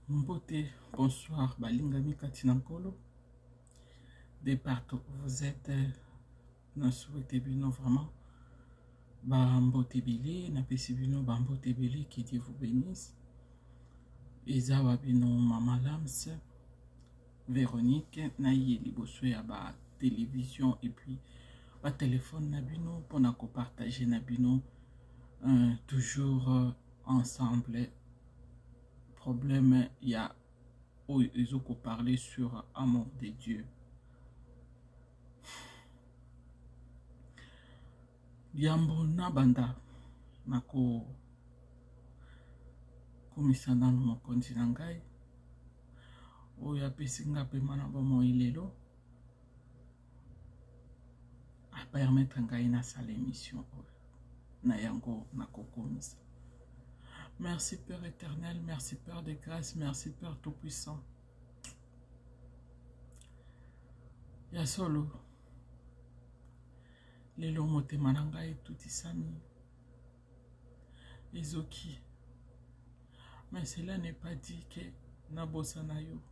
Mbote, bonsoir, Balingami Katinankolo. De partout où vous êtes, nous souhaitons bien vraiment. Mbote Bili, na pesi bino Mbote Bili, qui Dieu vous bénisse. Ezawa bino Mama Lams, Véronique, na yeli bosso ya ba télévision et puis ba téléphone na bino pour na partager na bino toujours ensemble. Problème il y a ils ont parlé sur amour de Dieu. Yambo na banda nako komisa nanu mokonzi na ngai oyo apesi nga pema na bomoi lelo apermettre ngai nasala émission oyo na yango nakokomisa. Merci Père éternel, merci Père de grâce, merci Père tout-puissant. Ya solo lelo motema na ngai tutisani ezoki. Mais cela n'est pas dit que nabosa na yo.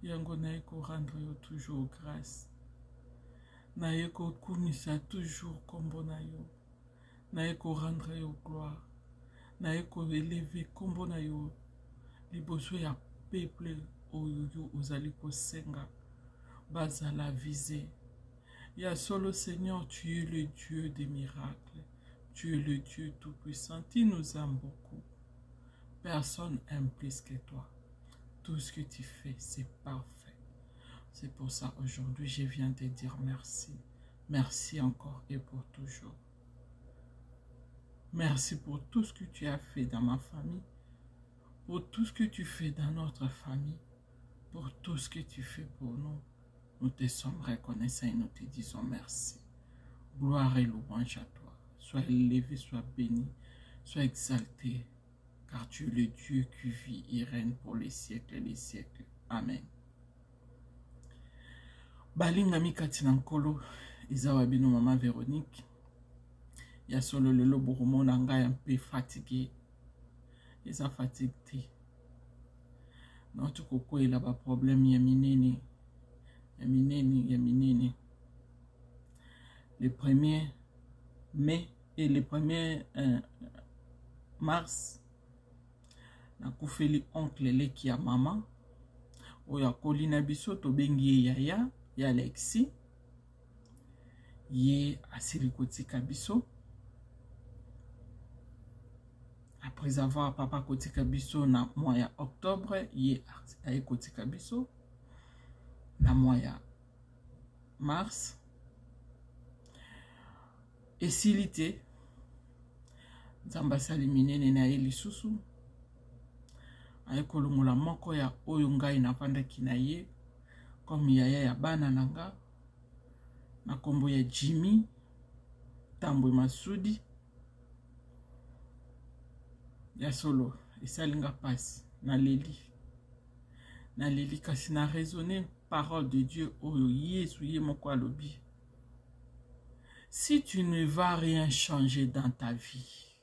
Yango na eko rendre yo toujours grâce. Na eko kunisa toujours kombo na yo. Na eko rendre yo gloire. Na eko élever kombo na yo. Liboso ya peuple oyo yo ozali kosenga. Bazala visé. Ya solo Seigneur, tu es le Dieu des miracles. Tu es le Dieu tout-puissant. Tu nous aimes beaucoup. Personne aime plus que toi. Tout ce que tu fais, c'est parfait. C'est pour ça aujourd'hui, je viens te dire merci. Merci encore et pour toujours. Merci pour tout ce que tu as fait dans ma famille. Pour tout ce que tu fais dans notre famille. Pour tout ce que tu fais pour nous. Nous te sommes reconnaissants et nous te disons merci. Gloire et louange à toi. Sois élevé, sois béni, sois exalté. Car tu es le Dieu qui vit et règne pour les siècles et les siècles. Amen. Balingami Katinankolo, Izawa bino Maman Véronique. Ya solo lelo bourmo nanga un peu fatigué. Isa fatigué. Notre coco il a pas problème yaminene. Yaminene. Le 1er mai et le 1er mars. Nakufeli oncle leki ya mama oya kolina biso to bengi yaya ya Alexi ye asili kotika biso après avoir papa kotika biso na mois ya octobre ye aye kotika biso na mois ya mars esilite nzamba sali minene na ye lisusu aye kolongola moko ya oyo ngai navandaki na ye comme yaya ya bana nanga na kombo ya Jimmy Tambwe Masudi ya solo esalinga pasi na leli kasi na raisonner parole de Dieu oyo Yesu ye moko alobi. Si tu ne vas rien changer dans ta vie,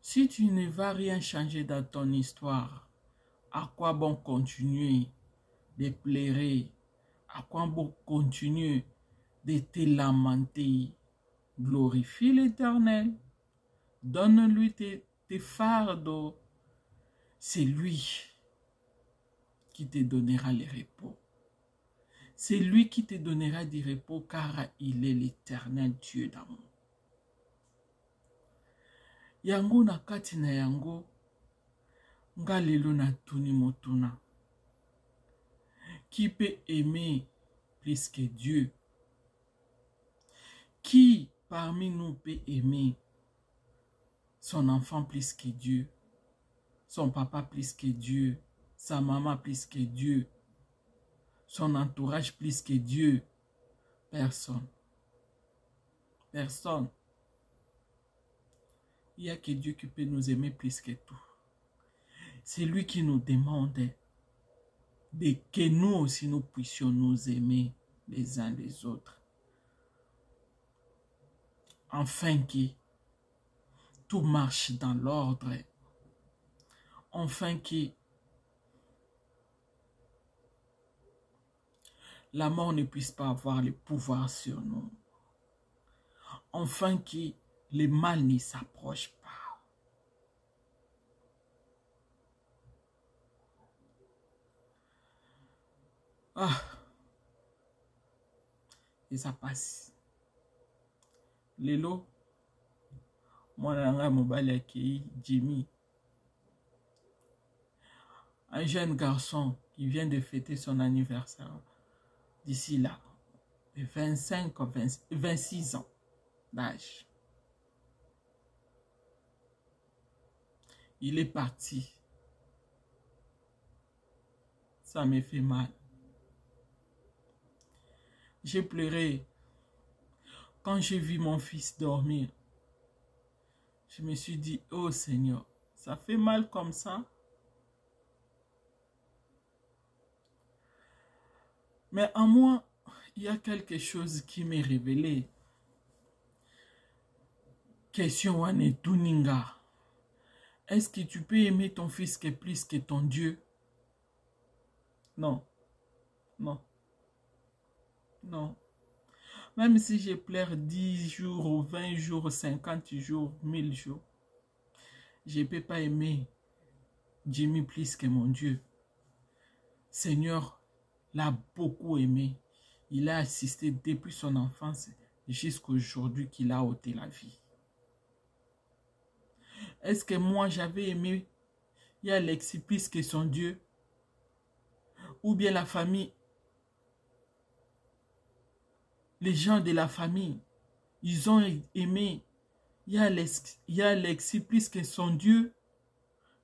si tu ne vas rien changer dans ton histoire, à quoi bon continuer de pleurer? À quoi bon continuer de te lamenter? Glorifie l'Éternel. Donne-lui tes fardeaux. C'est lui qui te donnera le repos. C'est lui qui te donnera du repos car il est l'Éternel Dieu d'amour. Yango na kati na yango nga lelo na tuni motuna. Qui peut aimer plus que Dieu? Qui parmi nous peut aimer son enfant plus que Dieu? Son papa plus que Dieu? Sa maman plus que Dieu? Son entourage plus que Dieu? Personne. Personne. Il n'y a que Dieu qui peut nous aimer plus que tout. C'est lui qui nous demande que nous aussi nous puissions nous aimer les uns les autres. Afin que tout marche dans l'ordre. Enfin que la mort ne puisse pas avoir le pouvoir sur nous. Enfin que le mal ne s'approche pas. Ah, et ça passe. Lelo, moi nanga mobile accueilli Jimmy, un jeune garçon qui vient de fêter son anniversaire d'ici là, de 25 ou 26 ans d'âge. Il est parti. Ça me fait mal. J'ai pleuré quand j'ai vu mon fils dormir. Je me suis dit, oh Seigneur, ça fait mal comme ça. Mais en moi, il y a quelque chose qui m'est révélé. Question wane tuninga. Est-ce que tu peux aimer ton fils que plus que ton Dieu? Non. Non. Non. Même si je pleure 10 jours, 20 jours, 50 jours, 1000 jours, je ne peux pas aimer Jimmy plus que mon Dieu. Seigneur l'a beaucoup aimé. Il a assisté depuis son enfance jusqu'à aujourd'hui qu'il a ôté la vie. Est-ce que moi j'avais aimé Alexis plus que son Dieu? Ou bien la famille, les gens de la famille, ils ont aimé Alexis plus que son Dieu?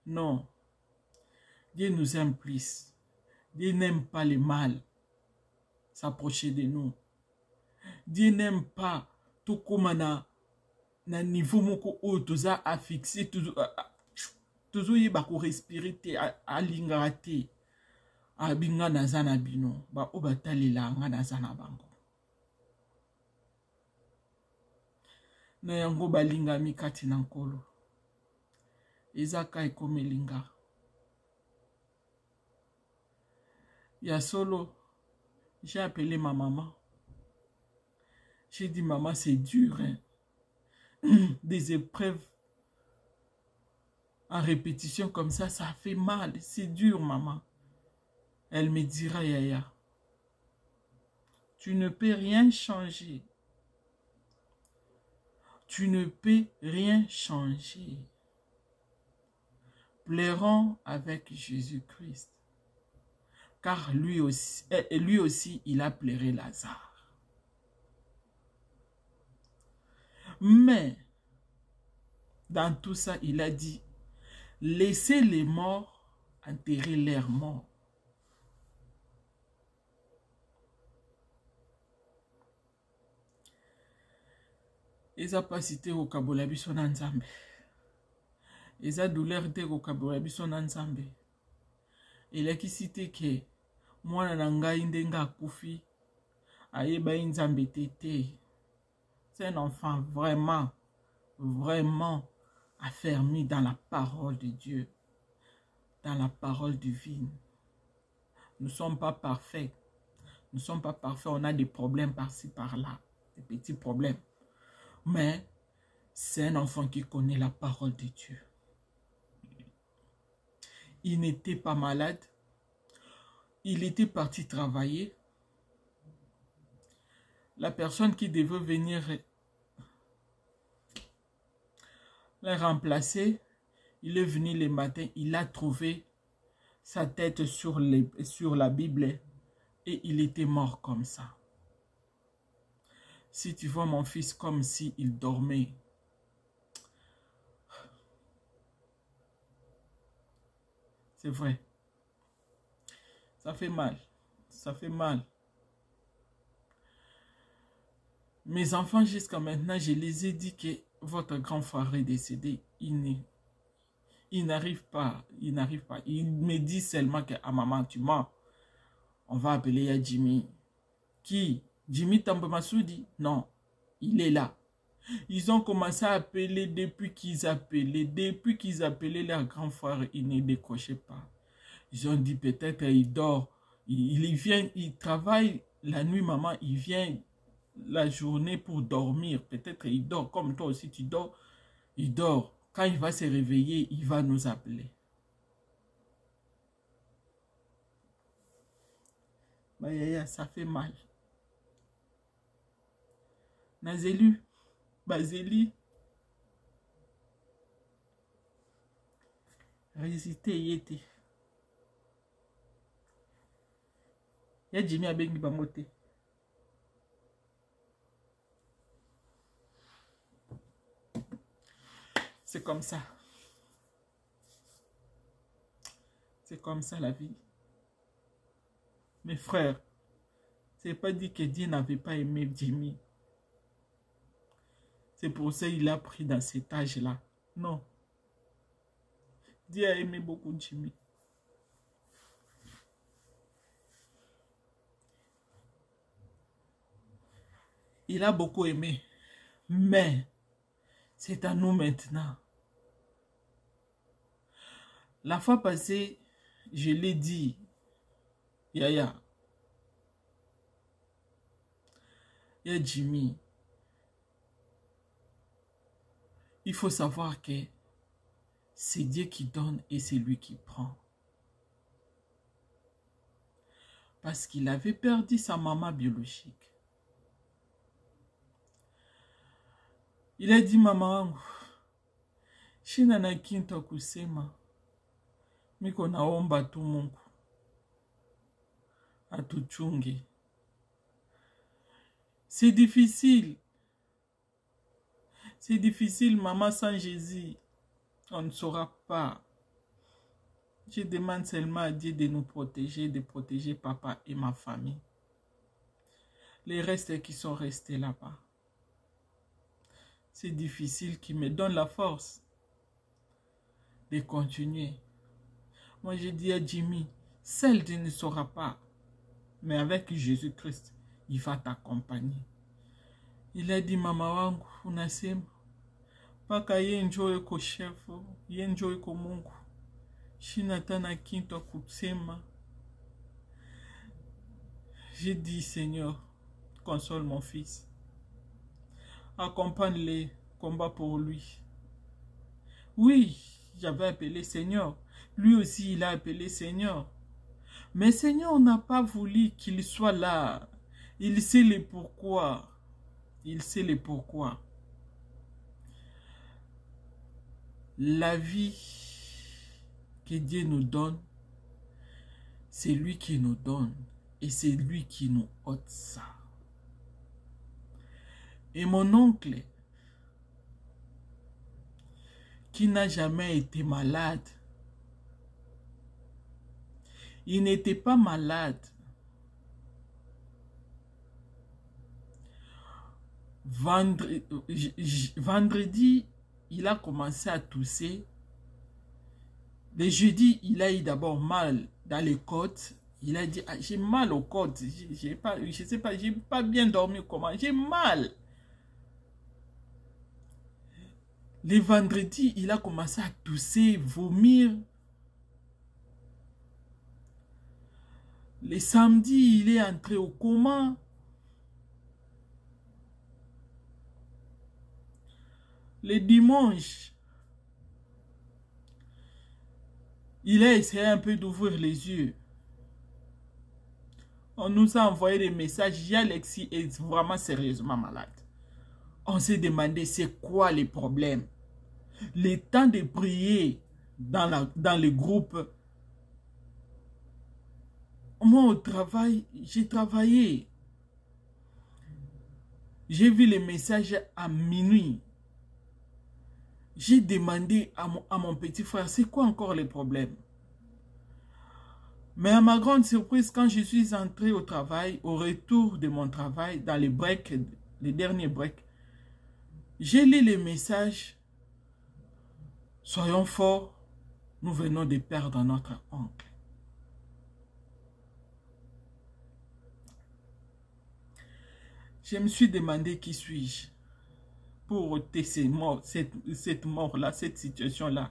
Non. Dieu nous aime plus. Dieu n'aime pas le mal s'approcher de nous. Dieu n'aime pas tout comme na niveau moko o toza affixé toujours yeba ko respirer te alinga te abinga nazana bino ba o batalela nga nazana bango na yango balinga mikati na nkolo ezaka ekomelinga ya solo. J'ai appelé ma maman. J'ai dit, maman, c'est dur, hein? Des épreuves en répétition comme ça fait mal. C'est dur, maman. Elle me dira, Yaya, tu ne peux rien changer. Tu ne peux rien changer. Pleurons avec Jésus-Christ. Car lui aussi, il a pleuré Lazare. Mais, dans tout ça, il a dit, laissez les morts enterrer leurs morts. Eza pasité au kabola biso na nzambe. Eza douleur te au kabola biso na nzambe. Elaki cité que mwana na ngai ndenga akufi ayeba nzambe tete. C'est un enfant vraiment affermi dans la parole de Dieu, dans la parole divine. Nous ne sommes pas parfaits. Nous ne sommes pas parfaits. On a des problèmes par-ci, par-là, des petits problèmes. Mais c'est un enfant qui connaît la parole de Dieu. Il n'était pas malade. Il était parti travailler. La personne qui devait venir le remplacer, il est venu le matin, il a trouvé sa tête sur la Bible et il était mort comme ça. Si tu vois mon fils comme si il dormait, c'est vrai. Ça fait mal. Ça fait mal. Mes enfants, jusqu'à maintenant, je les ai dit que votre grand frère est décédé. Il n'arrive pas. Il n'arrive pas. Il me dit seulement que, ah maman, tu mens. On va appeler à Jimmy. Qui? Jimmy Tambomasoudi? Non. Il est là. Ils ont commencé à appeler depuis qu'ils appelaient. Depuis qu'ils appelaient leur grand frère, il ne décrochait pas. Ils ont dit peut-être il dort. Il vient, il travaille la nuit, maman, il vient la journée pour dormir. Peut-être il dort, comme toi aussi tu dors. Il dort. Quand il va se réveiller, il va nous appeler. Bah, yaya, ça fait mal. Nazélu, Bazéli, résisté, yété. Ya Jimmy a bengi bangote. C'est comme ça. C'est comme ça la vie. Mes frères, c'est pas dit que Dieu n'avait pas aimé Jimmy. C'est pour ça qu'il a pris dans cet âge-là. Non. Dieu a aimé beaucoup Jimmy. Il a beaucoup aimé. Mais c'est à nous maintenant. La fois passée, je l'ai dit, Yaya, il y a Jimmy. Il faut savoir que c'est Dieu qui donne et c'est lui qui prend. Parce qu'il avait perdu sa maman biologique. Il a dit, maman, shina na kintu kusema, miko naomba tu Mungu atuchunge. C'est difficile. C'est difficile, maman, sans Jésus. On ne saura pas. Je demande seulement à Dieu de nous protéger, de protéger papa et ma famille. Les restes qui sont restés là-bas. C'est difficile, qui me donne la force de continuer. Moi, je dis à Jimmy, seul tu ne sauras pas. Mais avec Jésus-Christ, il va t'accompagner. Il a dit, mama wangu, unasema, paka ye njoo yuko shefu, ye njoo yuko Mungu. Shina tana kintu kusema. J'ai dit, Seigneur, console mon fils. Accompagne les combats pour lui. Oui, j'avais appelé Seigneur. Lui aussi, il a appelé Seigneur. Mais Seigneur n'a pas voulu qu'il soit là. Il sait le pourquoi. Il sait le pourquoi. La vie que Dieu nous donne, c'est lui qui nous donne. Et c'est lui qui nous ôte ça. Et mon oncle, qui n'a jamais été malade, il n'était pas malade. Vendredi, il a commencé à tousser. Le jeudi, il a eu d'abord mal dans les côtes. Il a dit, ah, j'ai mal aux côtes. Je sais pas, j'ai pas bien dormi comment. J'ai mal. Le vendredi, il a commencé à tousser, vomir. Le samedi, il est entré au coma. Le dimanche, il a essayé un peu d'ouvrir les yeux. On nous a envoyé des messages. Alexis est vraiment sérieusement malade. On s'est demandé c'est quoi les problèmes. Le temps de prier dans le groupe. Moi au travail, j'ai travaillé. J'ai vu les messages à minuit. J'ai demandé à mon petit frère, c'est quoi encore les problèmes? Mais à ma grande surprise, quand je suis entré au travail, au retour de mon travail, dans les breaks, les derniers breaks, j'ai lu les messages. Soyons forts, nous venons de perdre notre oncle. Je me suis demandé qui suis-je pour ôter cette mort-là, cette situation-là.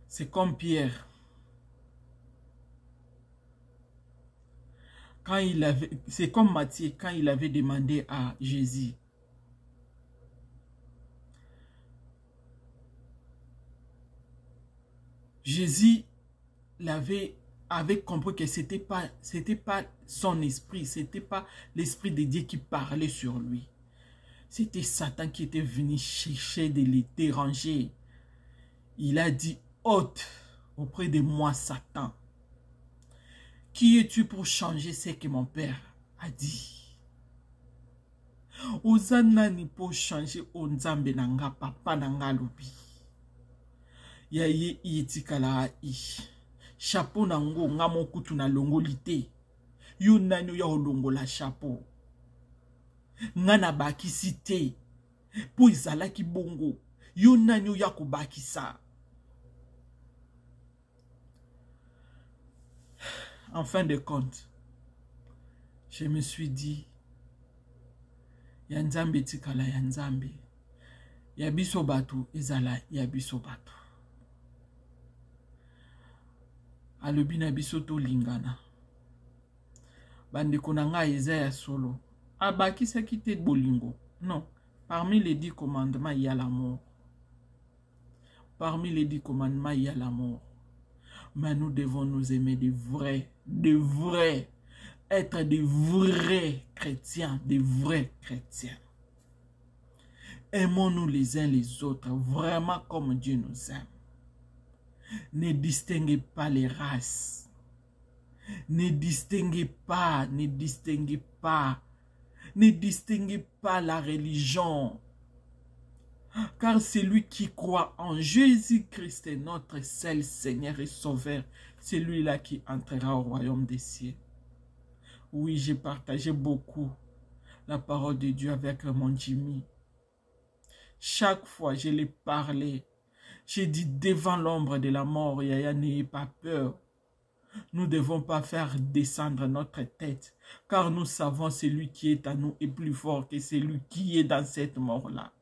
C'est comme Pierre. c'est comme Matthieu, quand il avait demandé à Jésus, Jésus avait compris que c'était pas son esprit, c'était pas l'esprit de Dieu qui parlait sur lui. C'était Satan qui était venu chercher de les déranger. Il a dit, ôte auprès de moi, Satan. Qui es-tu pour changer ce que mon père a dit? Ozanani pour changer onzambe nanga papa nanga lobi. Yaye iyetikala i. Chapeau nango ngamo kutu na longolite. Yo nani ya olongo la chapeau. Ngana bakisi te. Po izalaki bongo. Yo nani ya kubakisa. En fin de compte, je me suis dit, Yanzambe tikala Yanzambe. Yabiso batu ezala yabiso batu. Alobina biso to lingana. Bande konanga Isaiah solo. Abakisa kite bolingo. Non. Parmi les 10 commandements, il y a l'amour. Parmi les 10 commandements, il y a l'amour. Mais nous devons nous aimer de vrais, être de vrais chrétiens, de vrais chrétiens. Aimons-nous les uns les autres, vraiment comme Dieu nous aime. Ne distinguez pas les races. Ne distinguez pas la religion. Car celui qui croit en Jésus-Christ, notre seul Seigneur et Sauveur, c'est lui-là qui entrera au royaume des cieux. Oui, j'ai partagé beaucoup la parole de Dieu avec mon Jimmy. Chaque fois, je l'ai parlé. J'ai dit devant l'ombre de la mort, Yaya, n'ayez pas peur. Nous ne devons pas faire descendre notre tête, car nous savons celui qui est à nous est plus fort que celui qui est dans cette mort-là.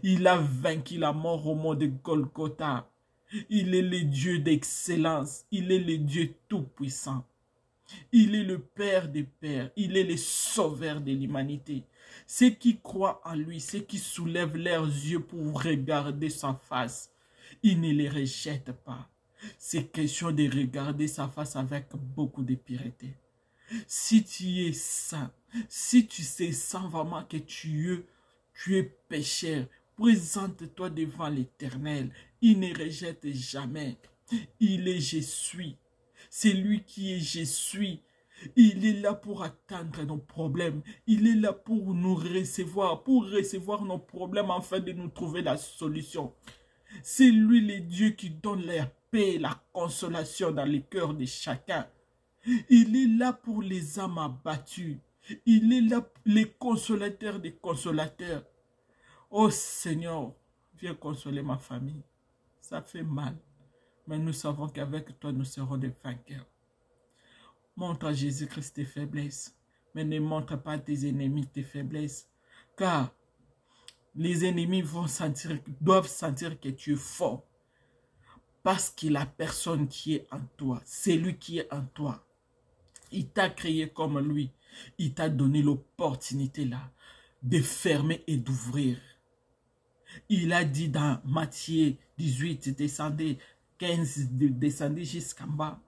Il a vaincu la mort au mont de Golgotha. Il est le Dieu d'excellence. Il est le Dieu tout-puissant. Il est le Père des Pères. Il est le Sauveur de l'humanité. Ceux qui croient en lui, ceux qui soulèvent leurs yeux pour regarder sa face, il ne les rejette pas. C'est question de regarder sa face avec beaucoup de pureté. Si tu es saint, si tu sais sans vraiment que tu es pécheur, présente-toi devant l'Éternel. Il ne rejette jamais. Il est je suis. C'est lui qui est je suis. Il est là pour attendre nos problèmes. Il est là pour nous recevoir, nos problèmes afin de nous trouver la solution. C'est lui le Dieu qui donne la paix, la consolation dans le cœur de chacun. Il est là pour les âmes abattues. Il est là, le consolateur des consolateurs. Oh Seigneur, viens consoler ma famille. Ça fait mal. Mais nous savons qu'avec toi, nous serons des vainqueurs. Montre à Jésus-Christ tes faiblesses. Mais ne montre pas à tes ennemis tes faiblesses. Car les ennemis doivent sentir que tu es fort. Parce que la personne qui est en toi, c'est lui qui est en toi. Il t'a créé comme lui. Il t'a donné l'opportunité là de fermer et d'ouvrir. Il a dit dans Matthieu 18, descendez, 15, descendez jusqu'en bas.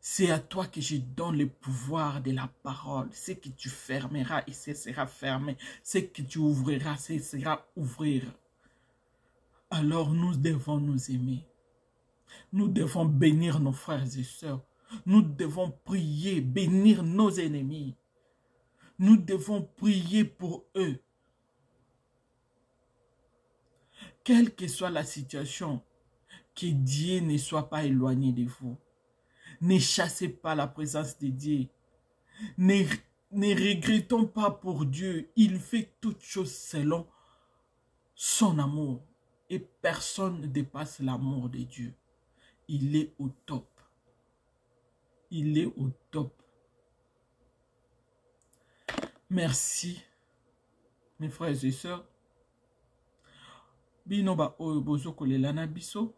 C'est à toi que je donne le pouvoir de la parole. Ce que tu fermeras, et ce sera fermé. Ce que tu ouvriras, ce sera ouvrir. Alors nous devons nous aimer. Nous devons bénir nos frères et sœurs. Nous devons prier, bénir nos ennemis. Nous devons prier pour eux. Quelle que soit la situation, que Dieu ne soit pas éloigné de vous. Ne chassez pas la présence de Dieu. Ne regrettons pas pour Dieu. Il fait toutes choses selon son amour. Et personne ne dépasse l'amour de Dieu. Il est au top. Il est au top. Merci, mes frères et sœurs. Binoba oyo bozoko lelana biso.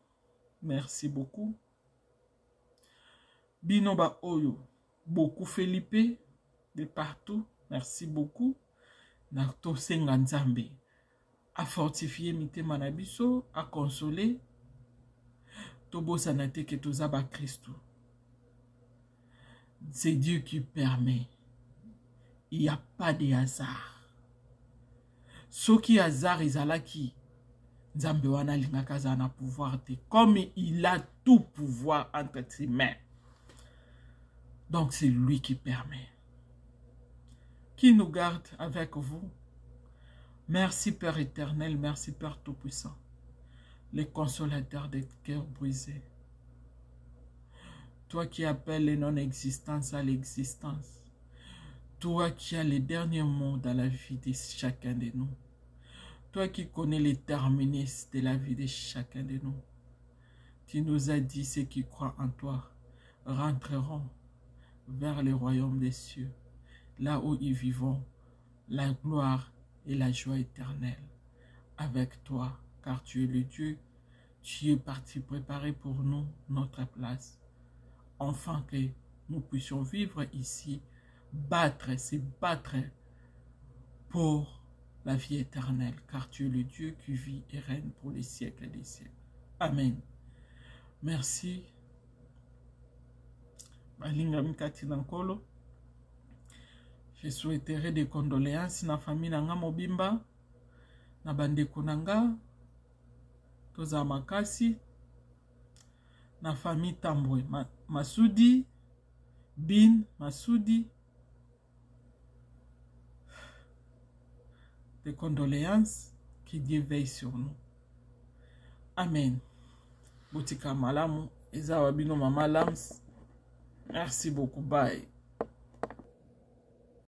Merci beaucoup. Binoba oyo beaucoup Felipe de partout. Merci beaucoup. Nato senga nzambe a fortifier mitema na biso, a consoler. Tobo sanate ke tozaba Christo. C'est Dieu qui permet. Il n'y a pas de hasard. Ce qui hasard ezalaki nzambe wana lingaka za na pouvoir te, comme il a tout pouvoir entre ses mains. Donc c'est lui qui permet. Qui nous garde avec vous. Merci Père éternel, merci Père Tout-Puissant, le consolateur des cœurs brisés. Toi qui appelles les non-existences à l'existence. Toi qui as les derniers mots dans la vie de chacun de nous. Toi qui connais les terminus de la vie de chacun de nous. Tu nous as dit ceux qui croient en toi rentreront vers le royaume des cieux, là où ils vivront la gloire et la joie éternelle avec toi, car tu es le Dieu, tu es parti préparer pour nous notre place, afin que nous puissions vivre ici, se battre pour la vie éternelle, car tu es le Dieu qui vit et règne pour les siècles des siècles. Amen. Merci. Je souhaiterais des condoléances na famille nanga mobimba, na bandeko nanga, toza makasi, na famille Tambwe, Masudi, Bin, Masudi. Des condoléances, que Dieu veille sur nous. Amen. Botika malamu, eza wabino mama lams. Merci beaucoup, bye.